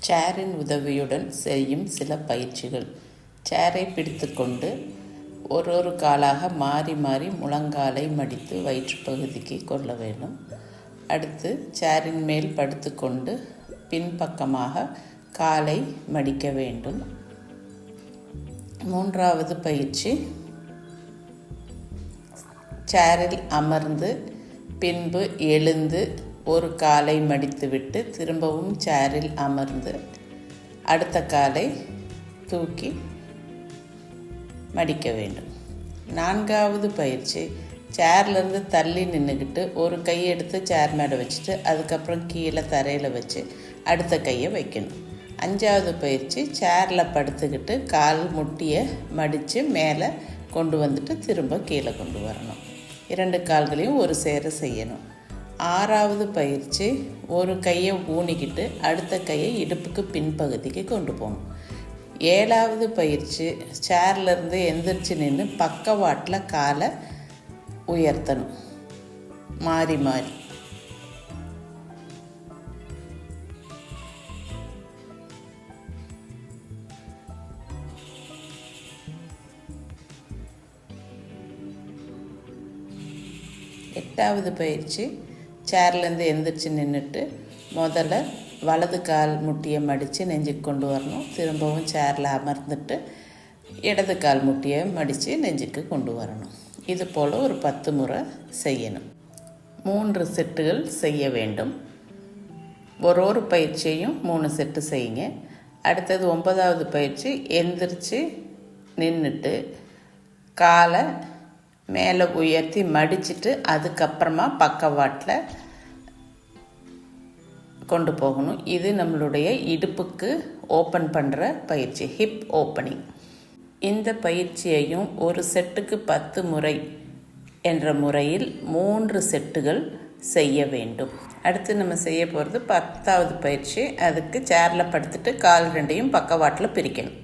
சேரின் உதவியுடன் செய்யும் சில பயிற்சிகள். சேரை பிடித்துக்கொண்டு ஒரு காலாக மாறி மாறி முழங்காலை மடித்து வயிற்றுப்பகுதிக்கு கொள்ள வேண்டும். அடுத்து சேரின் மேல் படுத்துக்கொண்டு பின்பக்கமாக காலை மடிக்க வேண்டும். மூன்றாவது பயிற்சி, சேரில் அமர்ந்து பின்பு எழுந்து ஒரு காலை மடித்துவிட்டு திரும்பவும் சேரில் அமர்ந்து அடுத்த காலை தூக்கி மடிக்க வேண்டும். நான்காவது பயிற்சி, சேர்லேருந்து தள்ளி நின்றுக்கிட்டு ஒரு கையை எடுத்து சேர் மேலே வச்சுட்டு அதுக்கப்புறம் கீழே தரையில் வச்சு அடுத்த கையை வைக்கணும். அஞ்சாவது பயிற்சி, சேரில் படுத்துக்கிட்டு கால் முட்டியை மடித்து மேலே கொண்டு வந்துட்டு திரும்ப கீழே கொண்டு வரணும். 2 கால்களையும் ஒரு சேர செய்யணும். ஆறாவது பயிற்சி, ஒரு கையை ஊனிக்கிட்டு அடுத்த கையை இடுப்புக்கு பின்பகுதிக்கு கொண்டு போகணும். ஏழாவது பயிற்சி, சேர்லேருந்து எந்திரிச்சு நின்று பக்கவாட்டில் காலை உயர்த்தணும் மாறி மாறி. எட்டாவது பயிற்சி, சேர்லேருந்து எந்திரிச்சு நின்றுட்டு முதல்ல வலது கால் முட்டியை மடித்து நெஞ்சுக்கு கொண்டு வரணும். திரும்பவும் சேரில் அமர்ந்துட்டு இடது கால் முட்டியை மடித்து நெஞ்சுக்கு கொண்டு வரணும். இது போல் ஒரு 10 முறை செய்யணும். 3 செட்டுகள் செய்ய வேண்டும். ஒரு பயிற்சியையும் 3 செட்டு செய்யுங்க. அடுத்தது 9வது பயிற்சி, எந்திரிச்சு நின்றுட்டு காலை மேலே உயர்த்தி மடிச்சுட்டு அதுக்கப்புறமா பக்கவாட்டில் கொண்டு போகணும். இது நம்மளுடைய இடுப்புக்கு ஓப்பன் பண்ணுற பயிற்சி, ஹிப் ஓப்பனிங். இந்த பயிற்சியையும் ஒரு செட்டுக்கு 10 முறை என்ற முறையில் 3 செட்டுகள் செய்ய வேண்டும். அடுத்து நம்ம செய்ய போகிறது 10வது பயிற்சி. அதுக்கு சேரில் படுத்துட்டு கால் 2யும் பக்கவாட்டில் பிரிக்கணும்.